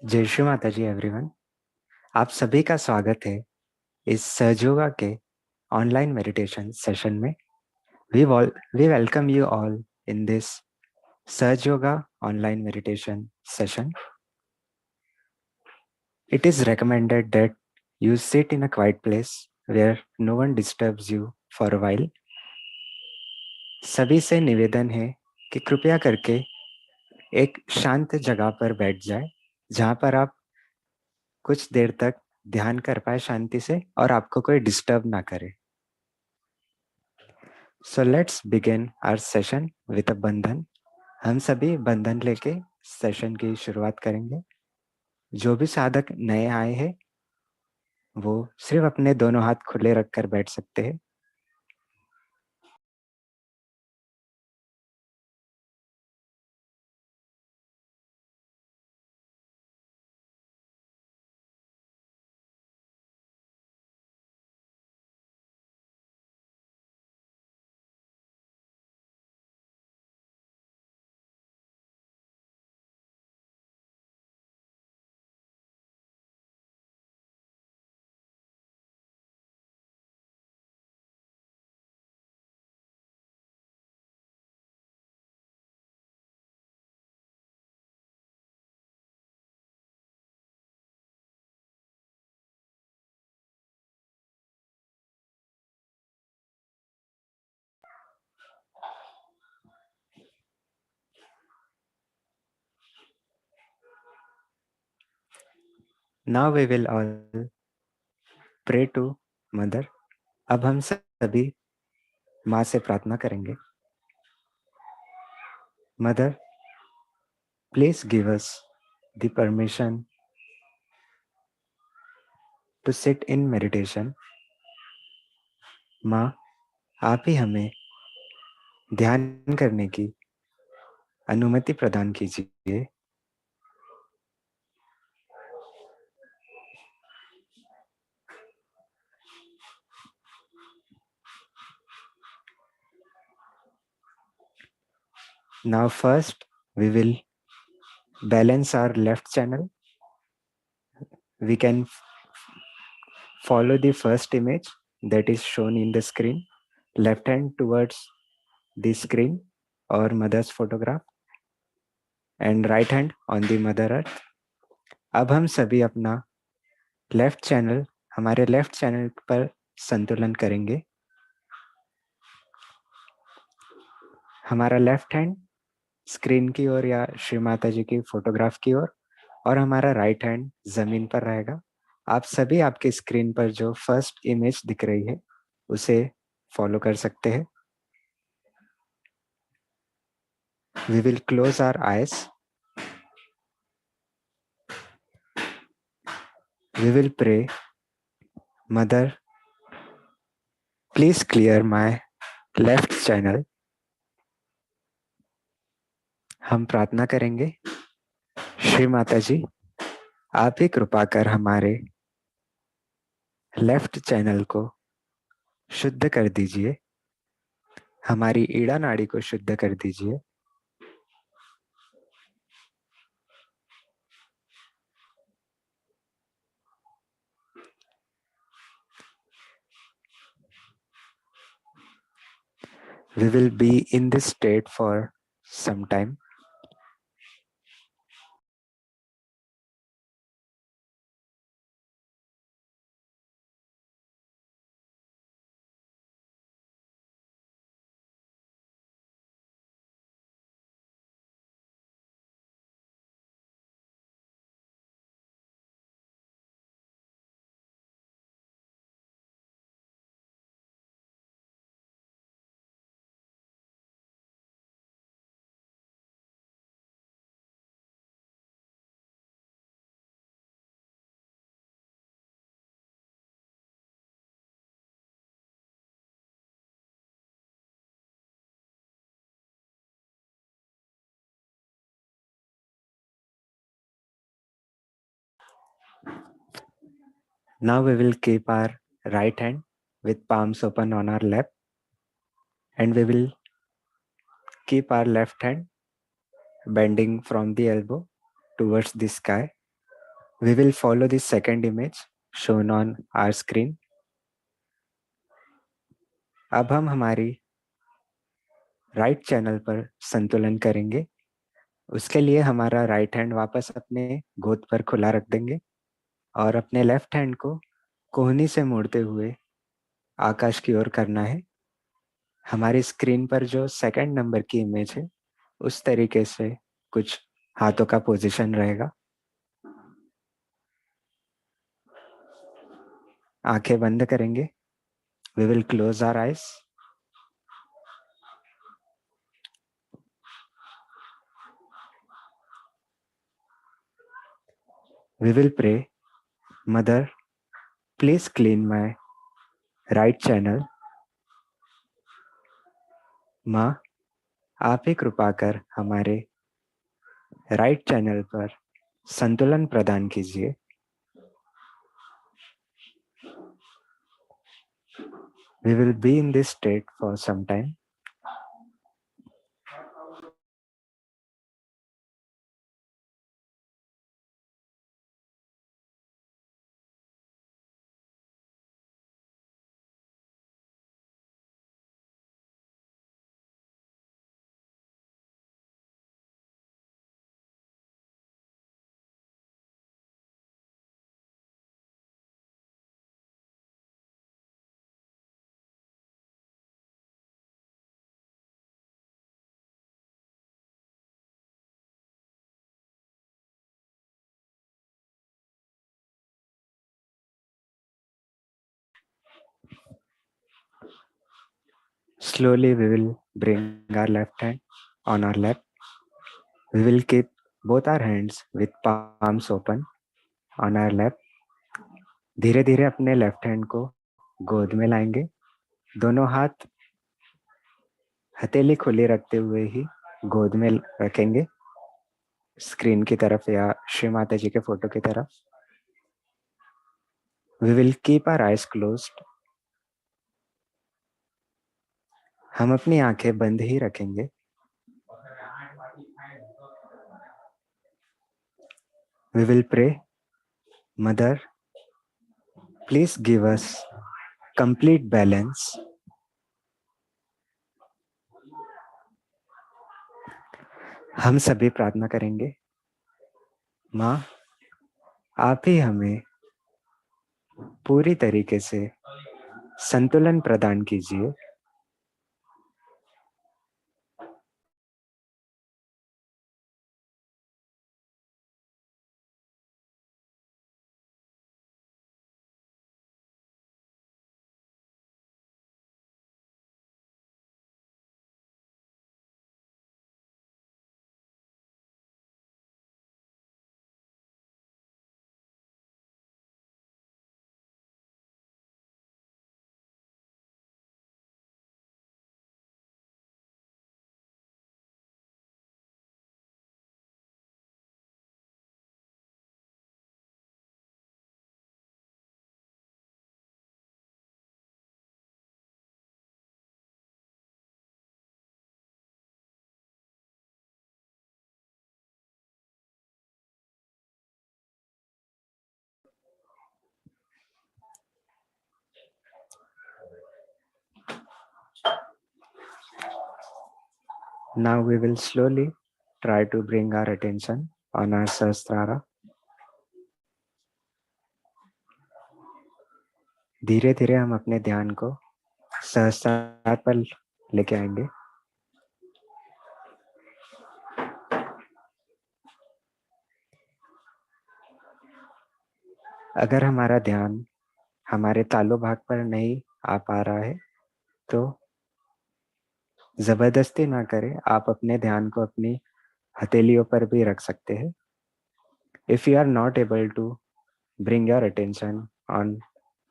जय श्री माता जी एवरीवन। आप सभी का स्वागत है इस सहयोगा के ऑनलाइन मेडिटेशन सेशन में। We welcome you all in this Sahaja Yoga online meditation session. It is recommended that you sit in a quiet place where no one disturbs you for a while. सभी से निवेदन है कि कृपया करके एक शांत जगह पर बैठ जाए जहाँ पर आप कुछ देर तक ध्यान कर पाए शांति से और आपको कोई डिस्टर्ब ना करे। So let's begin our session with a बंधन। हम सभी बंधन लेके सेशन की शुरुआत करेंगे। जो भी साधक नए आए हैं वो सिर्फ अपने दोनों हाथ खुले रखकर बैठ सकते हैं। Now we will all pray to Mother. अब हम सभी माँ से प्रार्थना करेंगे। Mother, please give us the permission to sit in meditation. माँ, आप ही हमें ध्यान करने की अनुमति प्रदान कीजिए। Now first we will balance our left channel. We can follow the first image that is shown in the screen. Left hand towards the screen or mother's photograph and right hand on the mother earth. अब हम सभी अपना हमारे left channel पर संतुलन करेंगे। हमारा left hand screen की ओर या श्री माता जी की फोटोग्राफ की ओर और हमारा राइट हैंड जमीन पर रहेगा। आप सभी आपके स्क्रीन पर जो फर्स्ट इमेज दिख रही है उसे फॉलो कर सकते हैं। We will close our eyes. We will pray, Mother, please clear my left channel. हम प्रार्थना करेंगे, श्री माता जी, आप ही कृपा कर हमारे लेफ्ट चैनल को शुद्ध कर दीजिए, हमारी ईड़ा नाड़ी को शुद्ध कर दीजिए। We will be in this state for some time. Now we will keep our right hand with palms open on our lap, and we will keep our left hand bending from the elbow towards the sky. We will follow the second image shown on our screen. अब हम हमारी right channel पर संतुलन करेंगे। उसके लिए हमारा right hand वापस अपने गोद पर खुला रख देंगे और अपने लेफ्ट हैंड को कोहनी से मोड़ते हुए आकाश की ओर करना है। हमारी स्क्रीन पर जो सेकंड नंबर की इमेज है उस तरीके से कुछ हाथों का पोजीशन रहेगा। आंखें बंद करेंगे। We will close our eyes. We will pray, mother please clean my right channel. माँ, आप ही कृपा कर हमारे राइट चैनल पर संतुलन प्रदान कीजिए। We will be in this state for some time. Slowly, we will bring our left hand on our lap. We will keep both our hands with palms open on our lap. धीरे धीरे अपने left hand को गोद में लाएंगे। दोनों हाथ हथेली खुली रखते हुए ही गोद में रखेंगे, स्क्रीन की तरफ या श्री माता जी के फोटो की तरफ। We will keep our eyes closed. हम अपनी आंखें बंद ही रखेंगे। We will pray, Mother, please give us complete balance. हम सभी प्रार्थना करेंगे, माँ, आप ही हमें पूरी तरीके से संतुलन प्रदान कीजिए। Now we will slowly try to bring our attention on our Sahasrara. धीरे धीरे हम अपने ध्यान को सहस्त्रार पर लेके आएंगे। अगर हमारा ध्यान हमारे तालु भाग पर नहीं आ पा रहा है तो जबरदस्ती ना करें, आप अपने ध्यान को अपनी हथेलियों पर भी रख सकते हैं। If you are not able to bring your attention on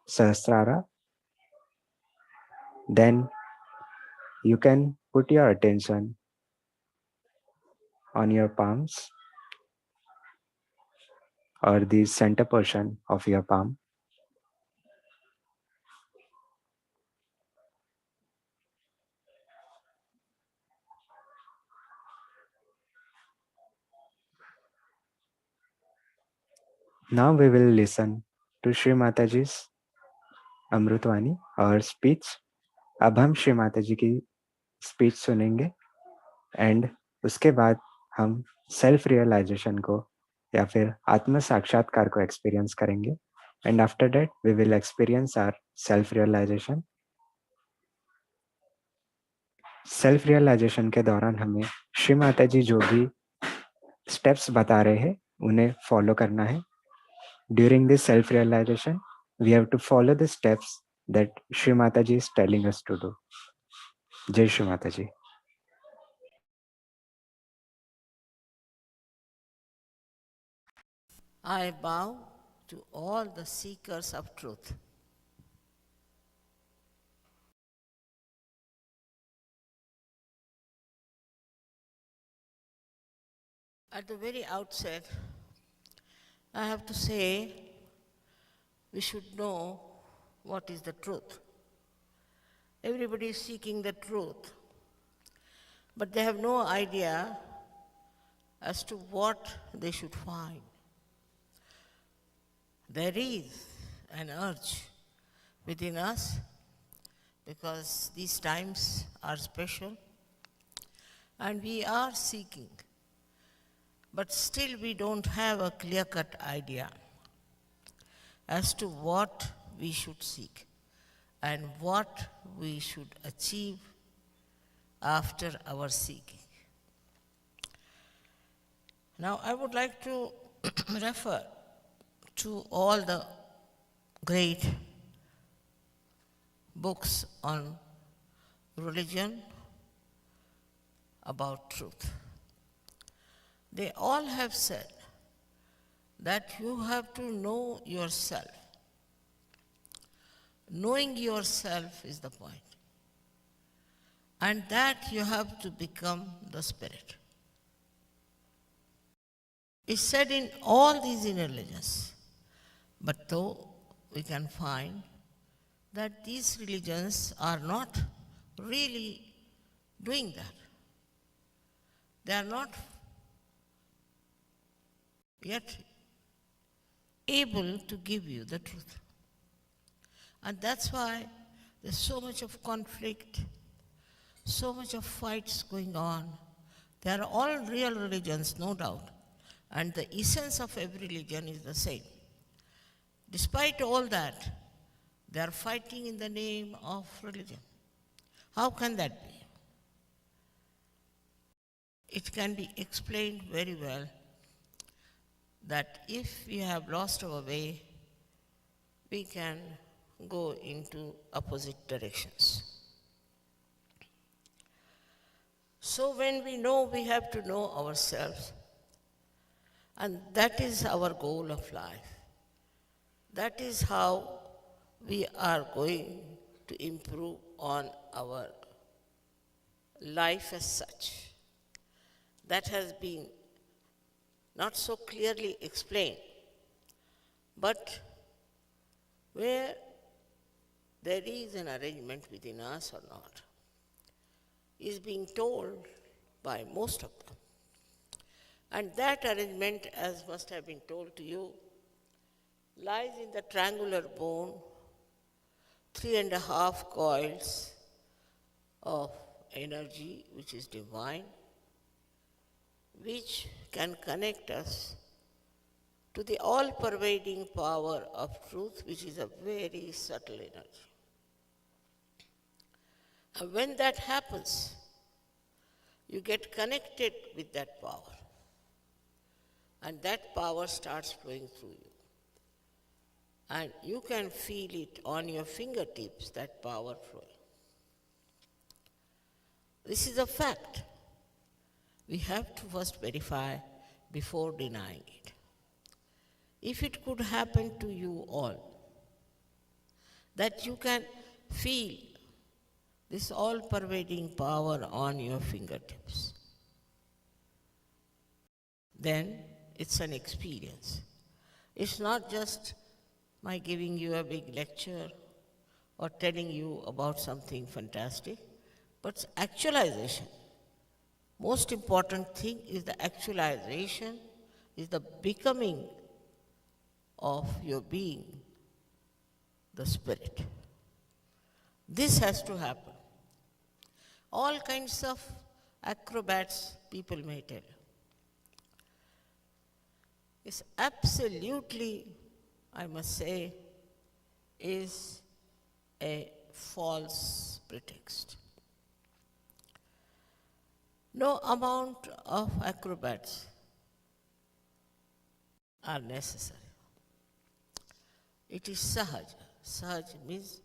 Sahasrara, then you can put your attention on your palms or the center portion of your palm. Now we will listen to Shri Mataji's अमृतवाणी और speech. अब हम श्री माता जी की speech सुनेंगे and उसके बाद हम self realisation को या फिर आत्म साक्षात्कार को एक्सपीरियंस करेंगे and after that we will experience our self realization. Self realization के दौरान हमें श्री माता जी जो भी स्टेप्स बता रहे हैं उन्हें फॉलो करना है. During this self realization we have to follow the steps that Shri Mata ji is telling us to do. जय श्री माता जी. I bow to all the seekers of truth. At the very outset, I have to say we should know what is the truth. Everybody is seeking the truth, but they have no idea as to what they should find. There is an urge within us because these times are special and we are seeking, but still we don't have a clear-cut idea as to what we should seek and what we should achieve after our seeking. Now, I would like to refer to all the great books on religion about truth. They all have said that you have to know yourself. Knowing yourself is the point. And that you have to become the spirit. It's said in all these inner religions. But though we can find that these religions are not really doing that. They are not yet able to give you the truth. And that's why there's so much of conflict, so much of fights going on. They are all real religions, no doubt. And the essence of every religion is the same. Despite all that, they are fighting in the name of religion. How can that be? It can be explained very well that if we have lost our way, we can go into opposite directions. So when we know, we have to know ourselves, and that is our goal of life. That is how we are going to improve on our life as such. That has been not so clearly explained, but where there is an arrangement within us or not, is being told by most of them. And that arrangement, as must have been told to you, lies in the triangular bone, 3.5 coils of energy, which is divine, which can connect us to the all-pervading power of truth, which is a very subtle energy. And when that happens, you get connected with that power. And that power starts flowing through you. And you can feel it on your fingertips, that power flowing. This is a fact. We have to first verify before denying it. If it could happen to you all, that you can feel this all-pervading power on your fingertips, then it's an experience. It's not just my giving you a big lecture or telling you about something fantastic, but it's actualization. Most important thing is the actualization, is the becoming of your being, the spirit. This has to happen. All kinds of acrobats people may tell you. It's absolutely, I must say, is a false pretext. No amount of acrobats are necessary. It is sahaj. Sahaj means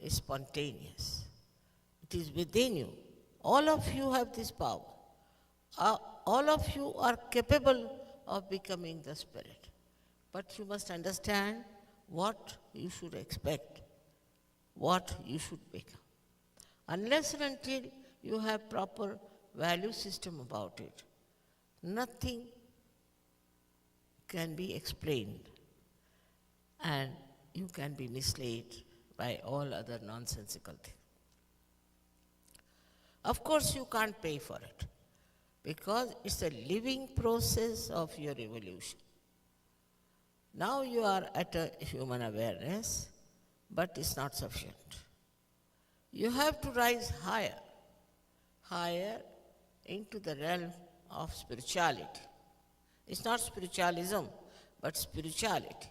spontaneous. It is within you. All of you have this power. All of you are capable of becoming the spirit. But you must understand what you should expect, what you should become. Unless and until you have proper value system about it, nothing can be explained, and you can be misled by all other nonsensical things. Of course, you can't pay for it, because it's a living process of your evolution. Now you are at a human awareness, but it's not sufficient. You have to rise higher, higher into the realm of spirituality. It's not spiritualism, but spirituality,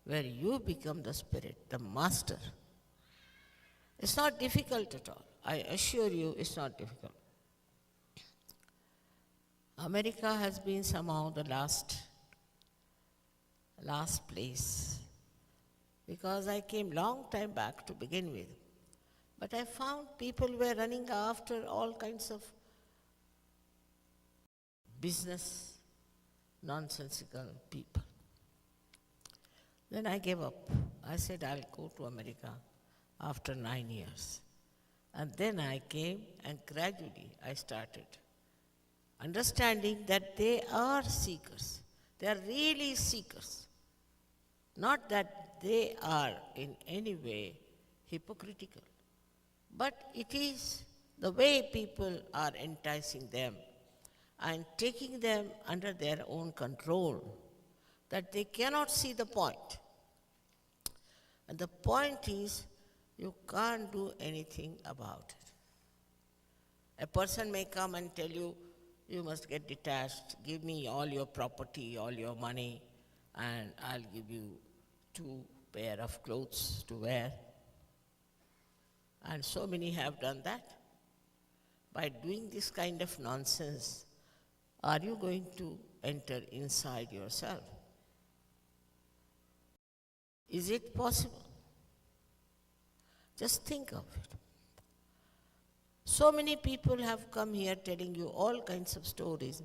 where you become the spirit, the master. It's not difficult at all. I assure you, it's not difficult. America has been somehow the last place, because I came long time back to begin with. But I found people were running after all kinds of business, nonsensical people. Then I gave up. I said, I'll go to America after 9 years. And then I came, and gradually I started understanding that they are seekers. They are really seekers. Not that they are in any way hypocritical, but it is the way people are enticing them and taking them under their own control that they cannot see the point. And the point is, you can't do anything about it. A person may come and tell you, you must get detached, give me all your property, all your money, and I'll give you 2 pair of clothes to wear. And so many have done that. By doing this kind of nonsense, are you going to enter inside yourself? Is it possible? Just think of it. So many people have come here telling you all kinds of stories.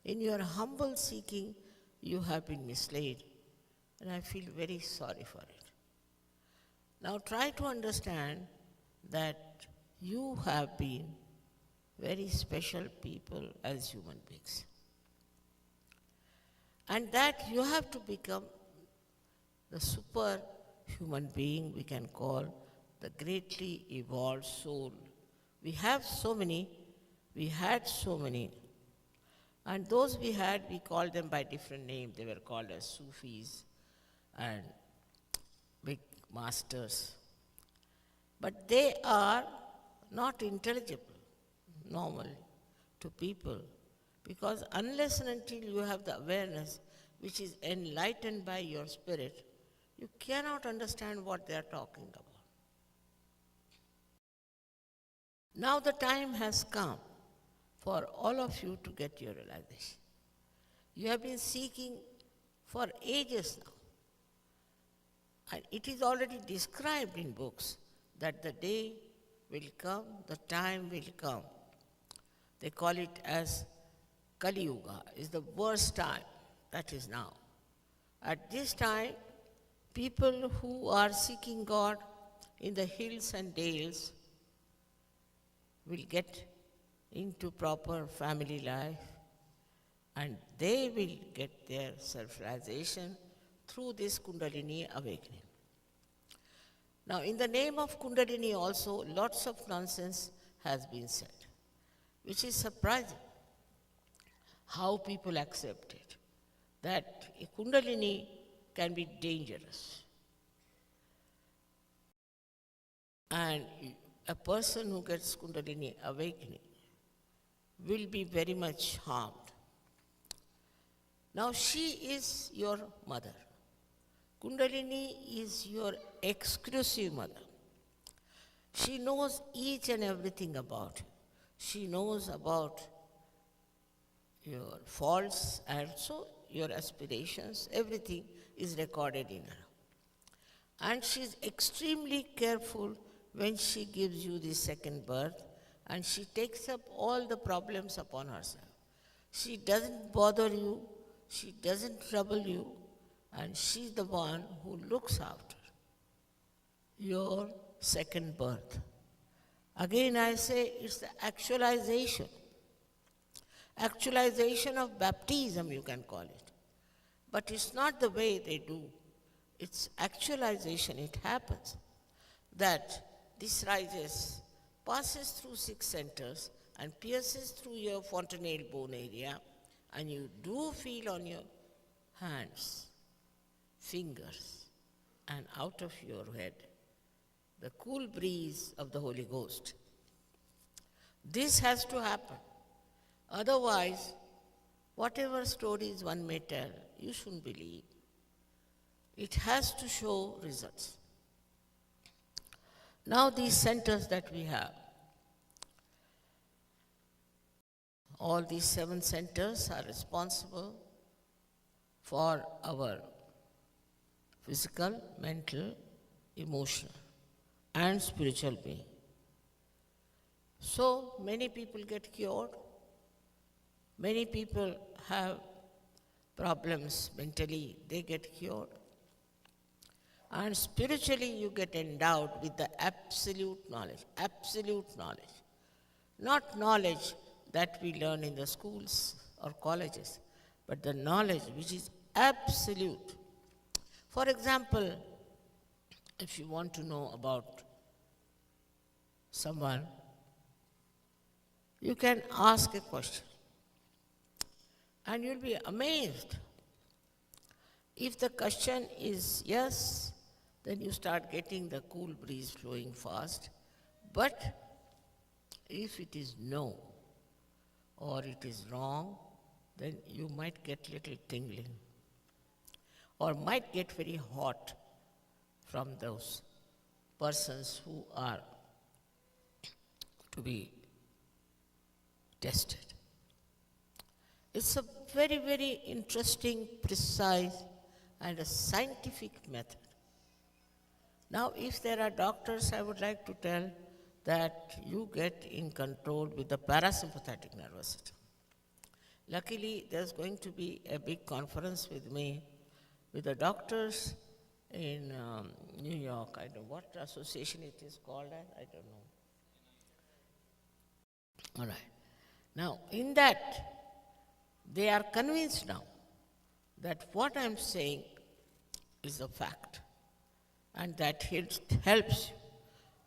In your humble seeking, you have been misled, and I feel very sorry for it. Now try to understand that you have been very special people as human beings, and that you have to become the super human being we can call the greatly evolved soul. We have so many, we had so many, and those we had, we called them by different names. They were called as Sufis and big masters. But they are not intelligible normally to people, because unless and until you have the awareness which is enlightened by your spirit, you cannot understand what they are talking about. Now the time has come for all of you to get your realization. You have been seeking for ages now. And it is already described in books that the day will come, the time will come. They call it as Kali Yuga, is the worst time, that is now. At this time, people who are seeking God in the hills and dales will get into proper family life, and they will get their self-realization through this Kundalini awakening. Now, in the name of Kundalini also, lots of nonsense has been said, which is surprising how people accept it. That Kundalini can be dangerous. And a person who gets Kundalini awakening will be very much harmed. Now she is your mother. Kundalini is your exclusive mother. She knows each and everything about you. She knows about your faults and so your aspirations, everything is recorded in her. And she is extremely careful when she gives you the second birth, and she takes up all the problems upon herself. She doesn't bother you, she doesn't trouble you, and she's the one who looks after your second birth. Again, I say it's the actualization. Actualization of baptism, you can call it. But it's not the way they do. It's actualization. It happens that this rises, passes through 6 centers and pierces through your fontanelle bone area, and you do feel on your hands, fingers, and out of your head the cool breeze of the Holy Ghost. This has to happen. Otherwise, whatever stories one may tell, you shouldn't believe. It has to show results. Now these centers that we have, all these 7 centers are responsible for our physical, mental, emotional, and spiritual being. So many people get cured. Many people have problems mentally, they get cured. And spiritually, you get endowed with the absolute knowledge. Not knowledge that we learn in the schools or colleges, but the knowledge which is absolute. For example, if you want to know about someone, you can ask a question and you'll be amazed. If the question is yes, then you start getting the cool breeze flowing fast. But if it is no or it is wrong, then you might get little tingling or might get very hot from those persons who are to be tested. It's a very, very interesting, precise, and a scientific method. Now, if there are doctors, I would like to tell that you get in control with the parasympathetic nervous system. Luckily, there's going to be a big conference with me, with the doctors in New York. I don't know what association it is called, I don't know. All right. Now, in that, they are convinced now that what I'm saying is a fact and that it helps you.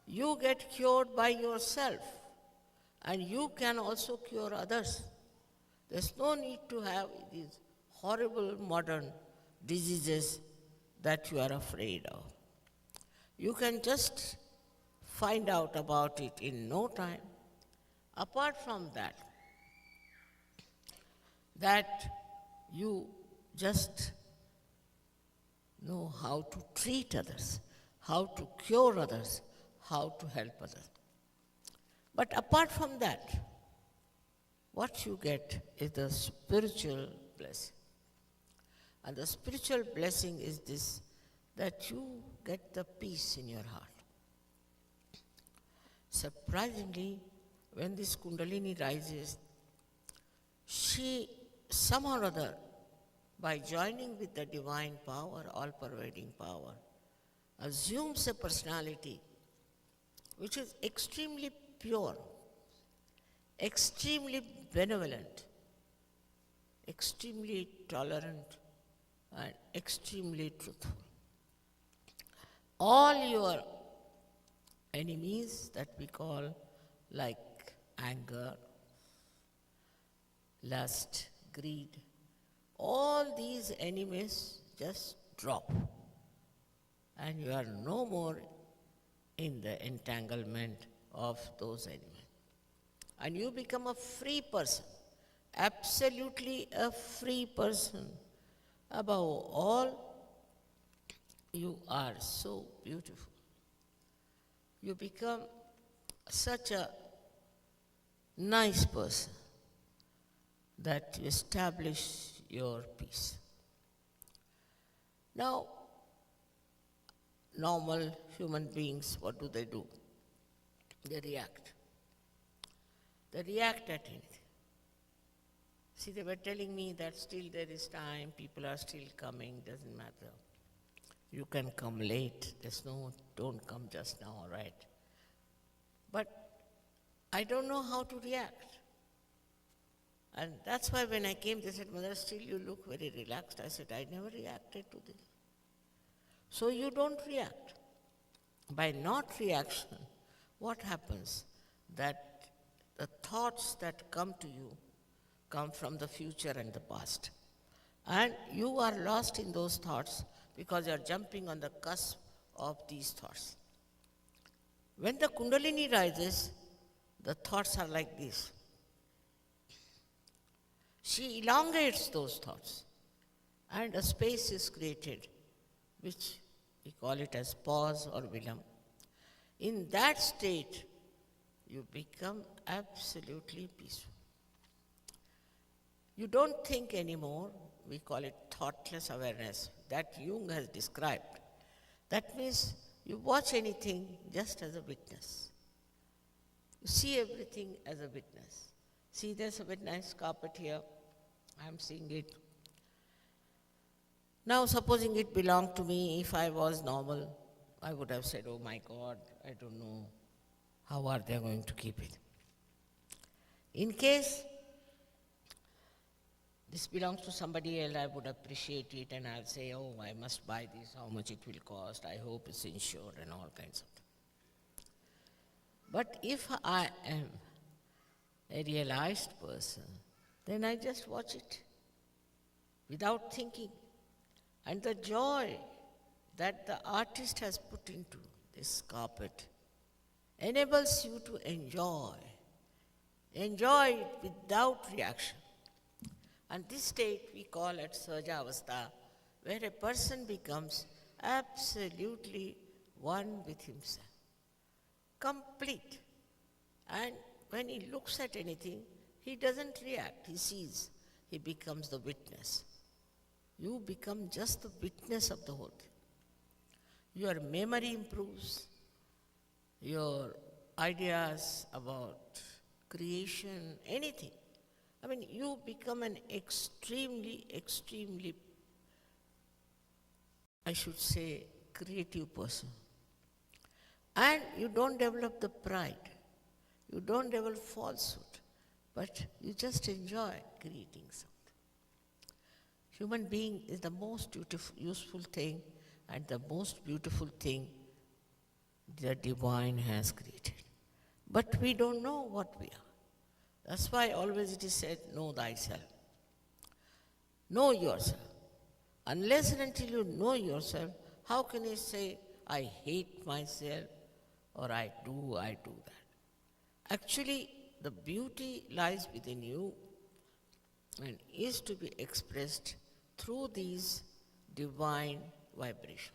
You get cured by yourself and you can also cure others. There's no need to have these horrible modern diseases that you are afraid of. You can just find out about it in no time. Apart from that you just know how to treat others, how to cure others, how to help others. But apart from that, what you get is the spiritual blessing. And the spiritual blessing is this, that you get the peace in your heart. Surprisingly, when this Kundalini rises, she somehow or other, by joining with the divine power, all-pervading power, assumes a personality which is extremely pure, extremely benevolent, extremely tolerant, and extremely truthful. All your enemies that we call like anger, lust, greed, all these enemies just drop, and you are no more in the entanglement of those elements. And you become a free person, absolutely a free person. Above all, you are so beautiful. You become such a nice person that you establish your peace. Now, normal human beings, what do? They react. They react at anything. See, they were telling me that still there is time, people are still coming, doesn't matter. You can come late, don't come just now, all right? But I don't know how to react. And that's why when I came, they said, Mother, still you look very relaxed. I said, I never reacted to this. So you don't react. By not reaction, what happens? That the thoughts that come to you come from the future and the past. And you are lost in those thoughts because you are jumping on the cusp of these thoughts. When the Kundalini rises, the thoughts are like this. She elongates those thoughts, and a space is created, which we call it as pause or vilam. In that state, you become absolutely peaceful. You don't think anymore, we call it thoughtless awareness, that Jung has described. That means you watch anything just as a witness. You see everything as a witness. See, there's a very nice carpet here. I'm seeing it. Now, supposing it belonged to me, if I was normal, I would have said, oh my God, I don't know, how are they going to keep it? In case this belongs to somebody else, I would appreciate it and I'll say, oh, I must buy this, how much it will cost, I hope it's insured and all kinds of things. But if I am a realized person, then I just watch it without thinking. And the joy that the artist has put into this carpet enables you to enjoy it without reaction. And this state we call at Sahaja Avastha, where a person becomes absolutely one with himself, complete. And when he looks at anything, he doesn't react, he sees, he becomes the witness. You become just the witness of the whole thing. Your memory improves, your ideas about creation, anything. I mean, you become an extremely, I should say, creative person. And you don't develop the pride. You don't develop falsehood. But you just enjoy creating something. Human being is the most useful thing and the most beautiful thing the divine has created. But we don't know what we are. That's why always it is said, know thyself. Know yourself. Unless and until you know yourself, how can you say, I hate myself or I do that? Actually, the beauty lies within you and is to be expressed through these divine vibrations.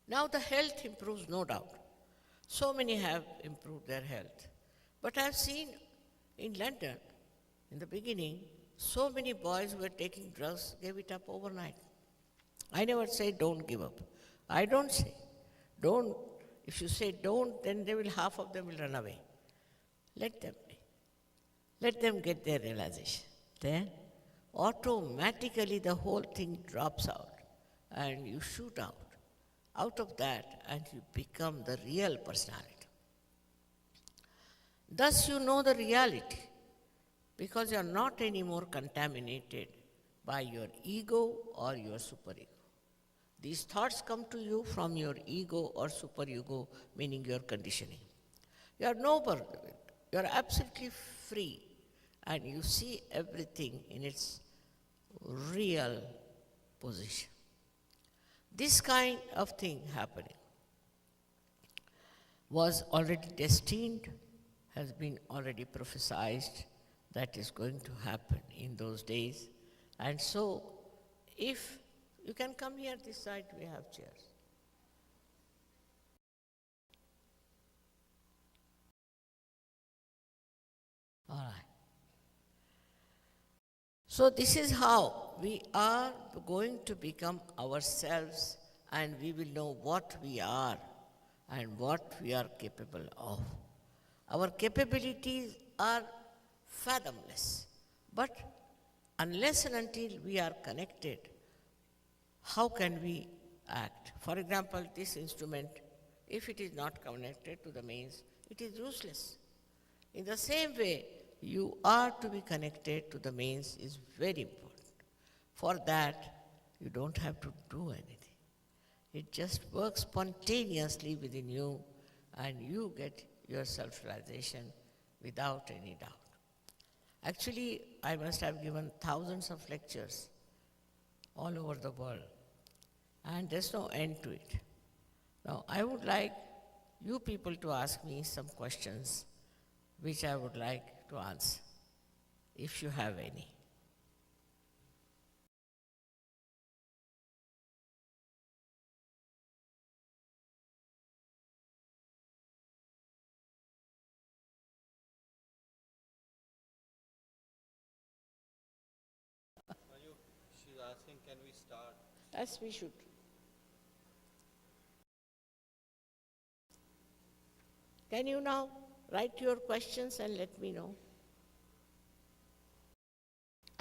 Now the health improves, no doubt. So many have improved their health. But I've seen in London, in the beginning, so many boys who were taking drugs gave it up overnight. I never say don't give up. I don't say don't. If you say don't, then half of them will run away. Let them be. Let them get their realization. Then automatically the whole thing drops out and you shoot out of that, and you become the real personality. Thus you know the reality, because you are not anymore contaminated by your ego or your superego. These thoughts come to you from your ego or superego, meaning your conditioning. You are no burden. You are absolutely free and you see everything in its real position. This kind of thing happening was already destined, has been already prophesied that is going to happen in those days. And so, if you can come here this side, we have chairs. All right. So, this is how we are going to become ourselves, and we will know what we are and what we are capable of. Our capabilities are fathomless, but unless and until we are connected, how can we act? For example, this instrument, if it is not connected to the mains, it is useless. In the same way, you are to be connected to the mains is very important. For that, you don't have to do anything. It just works spontaneously within you, and you get your self-realization without any doubt. Actually, I must have given thousands of lectures all over the world, and there's no end to it. Now, I would like you people to ask me some questions which I would like to answer, if you have any. She's asking, can we start? As we should. Can you now write your questions and let me know?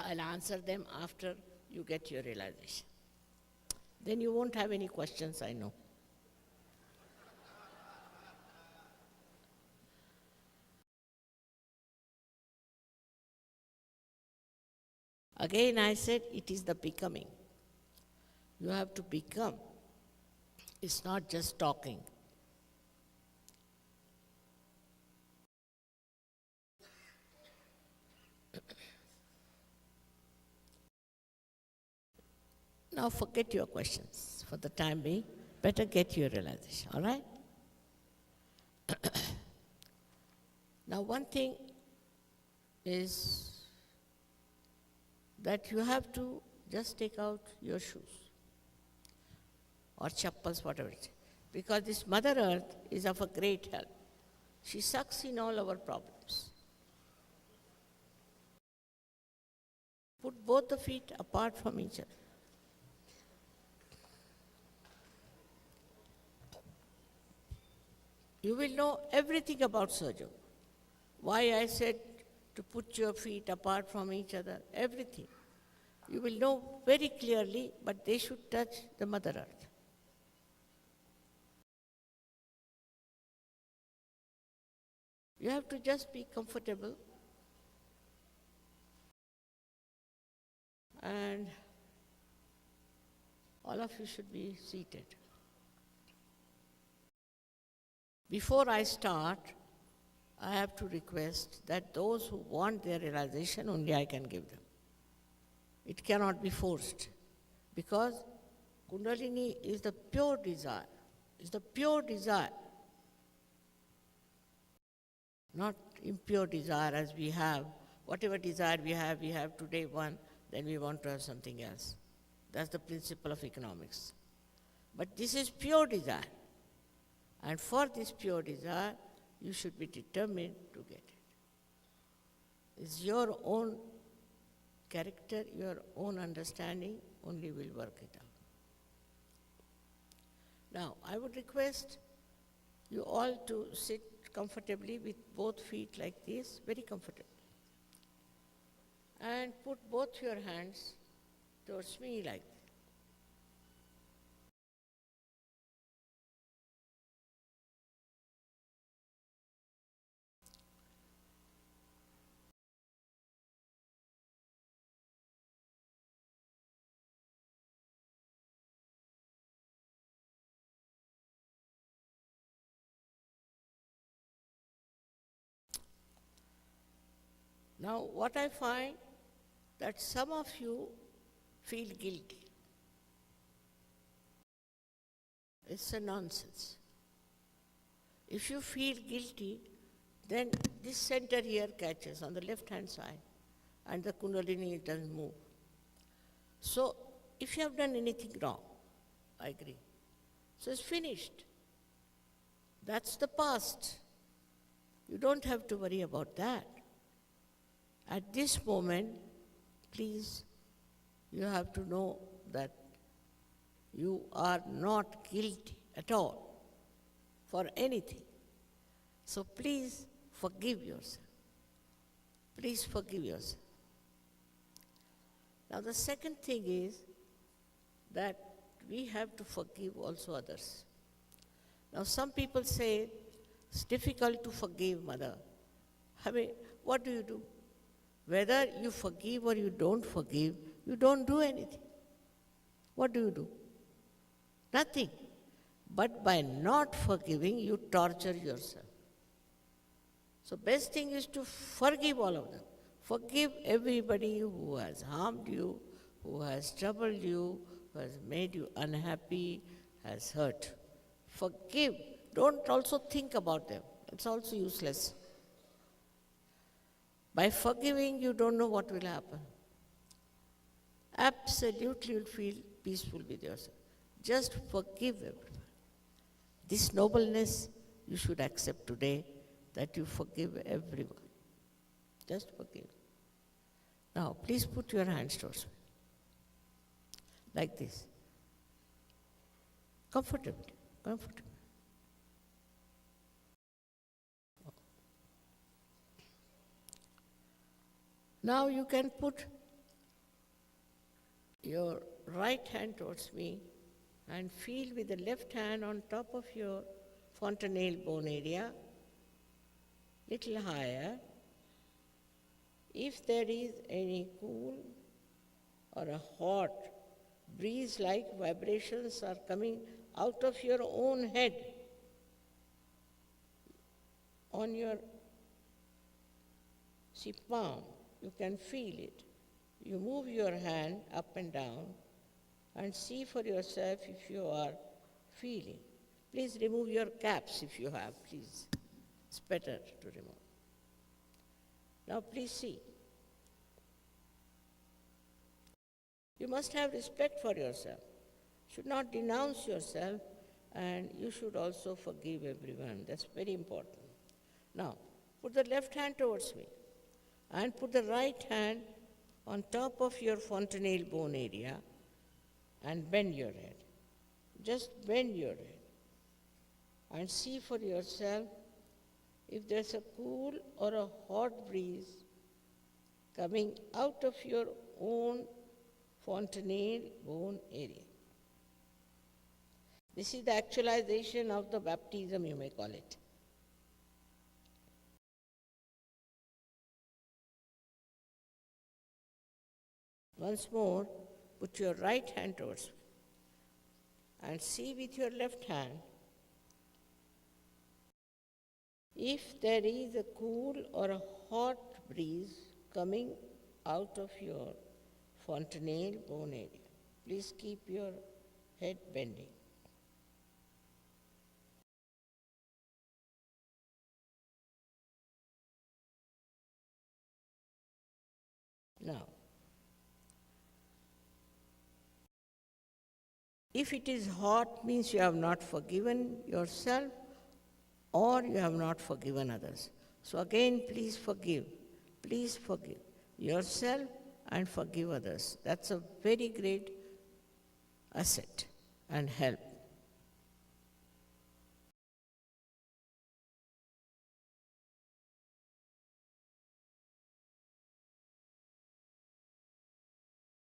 I'll answer them after you get your realization. Then you won't have any questions, I know. Again, I said it is the becoming. You have to become. It's not just talking. Now forget your questions for the time being. Better get your realization, all right? Now one thing is that you have to just take out your shoes or chappals, whatever it is. Because this Mother Earth is of a great help. She sucks in all our problems. Put both the feet apart from each other. You will know everything about Sajo. Why I said to put your feet apart from each other, everything. You will know very clearly, but they should touch the Mother Earth. You have to just be comfortable and all of you should be seated. Before I start, I have to request that those who want their realization, only I can give them. It cannot be forced, because Kundalini is the pure desire. It's the pure desire, not impure desire as we have. Whatever desire we have today one, then we want to have something else. That's the principle of economics. But this is pure desire. And for this pure desire, you should be determined to get it. It's your own character, your own understanding only will work it out. Now, I would request you all to sit comfortably with both feet like this, very comfortably. And put both your hands towards me like this. Now, what I find that some of you feel guilty. It's a nonsense. If you feel guilty, then this center here catches on the left-hand side, and the Kundalini doesn't move. So, if you have done anything wrong, I agree. So it's finished. That's the past. You don't have to worry about that. At this moment, please, you have to know that you are not guilty at all for anything. So please forgive yourself. Please forgive yourself. Now the second thing is that we have to forgive also others. Now some people say, it's difficult to forgive, mother. I mean, what do? Whether you forgive or you don't forgive, you don't do anything. What do? Nothing. But by not forgiving, you torture yourself. So best thing is to forgive all of them. Forgive everybody who has harmed you, who has troubled you, who has made you unhappy, has hurt. Forgive. Don't also think about them. It's also useless. By forgiving, you don't know what will happen. Absolutely you'll feel peaceful with yourself. Just forgive everyone. This nobleness you should accept today, that you forgive everyone. Just forgive. Now, please put your hands towards me. Like this. Comfortably. Comfortably. Now you can put your right hand towards me and feel with the left hand on top of your fontanelle bone area, little higher. If there is any cool or a hot breeze-like vibrations are coming out of your own head on your palm, you can feel it. You move your hand up and down and see for yourself if you are feeling. Please remove your caps if you have, please. It's better to remove. Now please see. You must have respect for yourself. You should not denounce yourself, and you should also forgive everyone. That's very important. Now, put the left hand towards me and put the right hand on top of your fontanelle bone area and bend your head. Just bend your head and see for yourself if there's a cool or a hot breeze coming out of your own fontanelle bone area. This is the actualization of the baptism, you may call it. Once more, put your right hand towards me and see with your left hand if there is a cool or a hot breeze coming out of your fontanelle bone area. Please keep your head bending. Now, if it is hot, means you have not forgiven yourself or you have not forgiven others. So again, please forgive. Please forgive yourself and forgive others. That's a very great asset and help.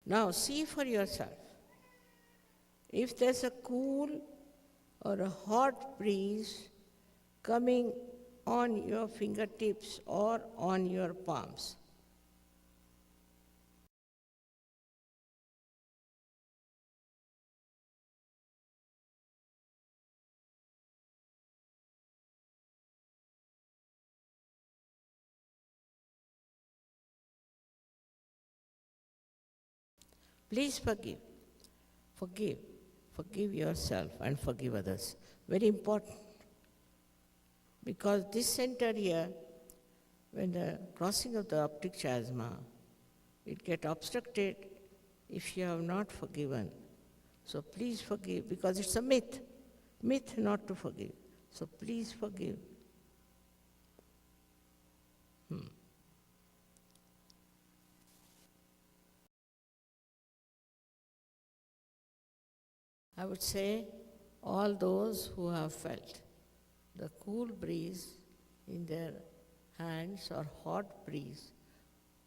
Now see for yourself. If there's a cool or a hot breeze coming on your fingertips or on your palms, Please forgive. Forgive. Forgive yourself and forgive others. Very important. Because this center here, when the crossing of the optic chiasma, it gets obstructed if you have not forgiven. So please forgive, because it's a myth not to forgive. So please forgive. I would say all those who have felt the cool breeze in their hands or hot breeze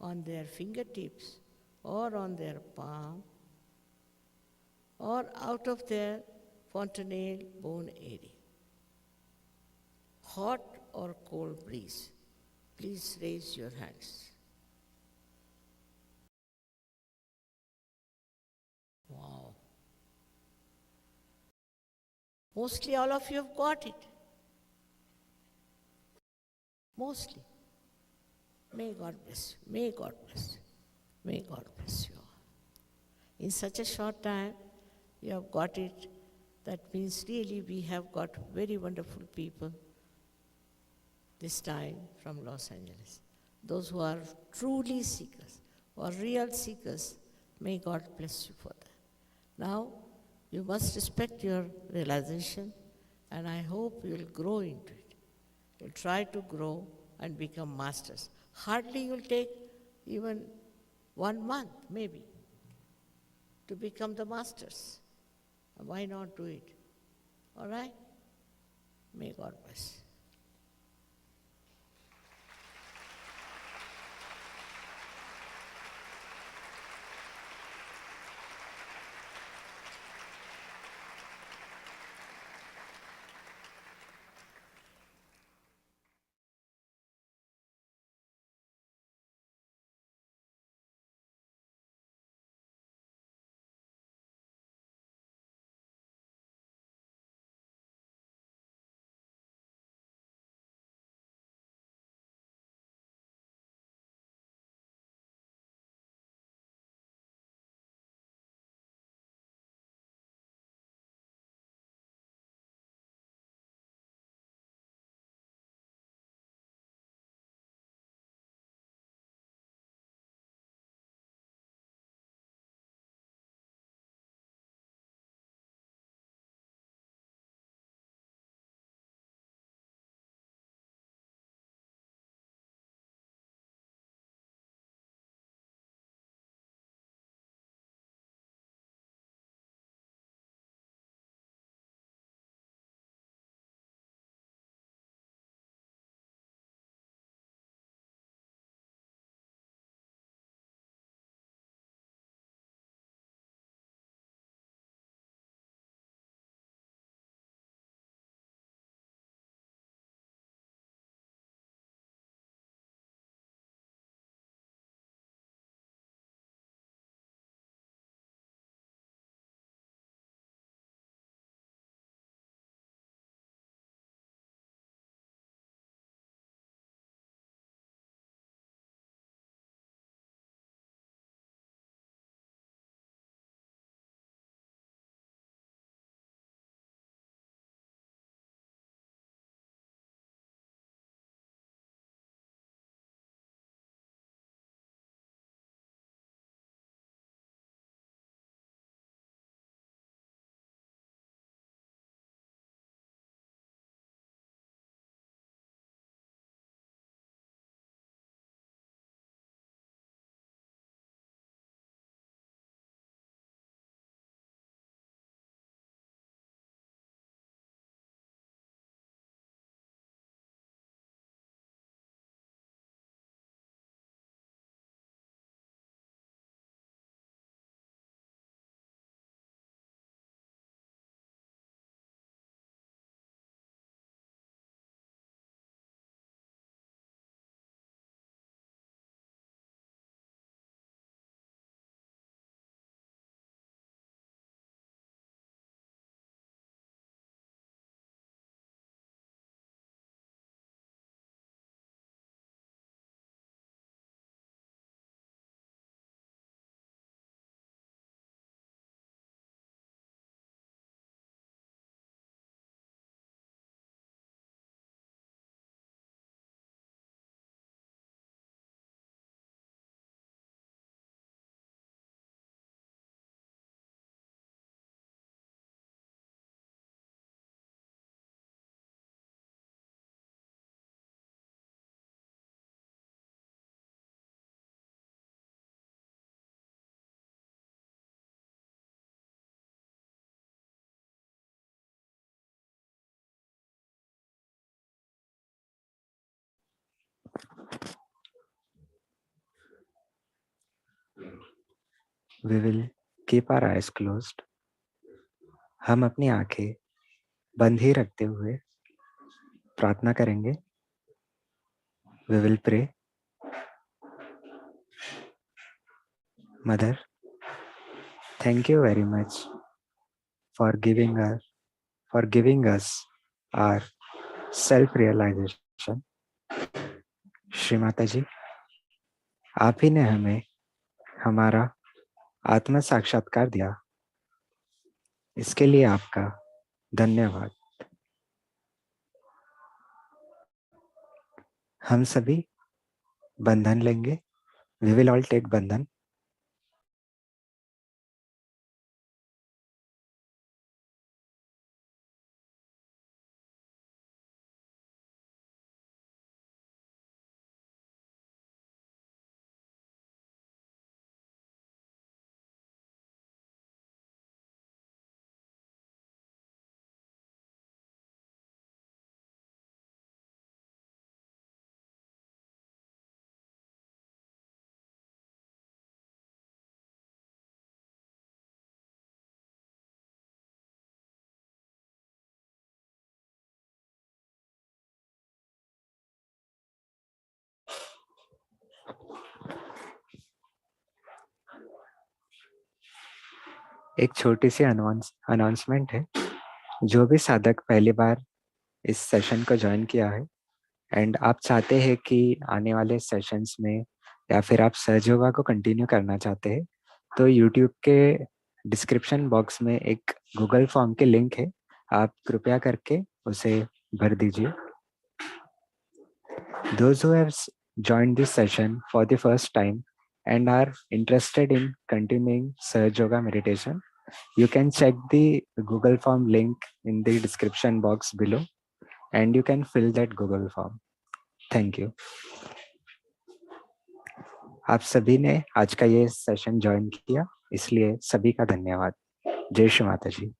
on their fingertips or on their palm or out of their fontanelle bone area. Hot or cold breeze, please raise your hands. Wow. Mostly all of you have got it. Mostly. May God bless you. May God bless you. May God bless you all. In such a short time, you have got it. That means really we have got very wonderful people this time from Los Angeles. Those who are truly seekers or real seekers, may God bless you for that. Now, you must respect your realization, and I hope you will grow into it. You'll try to grow and become masters. Hardly you'll take even 1 month, maybe, to become the masters. Why not do it? All right? May God bless. We will keep our eyes closed. हम अपनी आंखें बंद ही रखते हुए प्रार्थना करेंगे. We will pray. Mother, thank you very much for giving us our self-realization. Shri Mata जी, आप ही ने हमें हमारा आत्म साक्षात्कार दिया. इसके लिए आपका धन्यवाद. हम सभी बंधन लेंगे. We will all take बंधन. एक छोटी सी अनाउंसमेंट है. जो भी साधक पहली बार इस सेशन को ज्वाइन किया है एंड आप चाहते हैं कि आने वाले सेशंस में या फिर आप सहज योगा को कंटिन्यू करना चाहते हैं, तो यूट्यूब के डिस्क्रिप्शन बॉक्स में एक गूगल फॉर्म के लिंक है. आप कृपया करके उसे भर दीजिए. Those who have joined this session for the first time and are interested in continuing Sahaj Yoga meditation, you can check the Google form link in the description box below and you can fill that Google form. Thank you. आप सभी ने आज का ये session join किया, इसलिए सभी का धन्यवाद. जय श्री माता जी.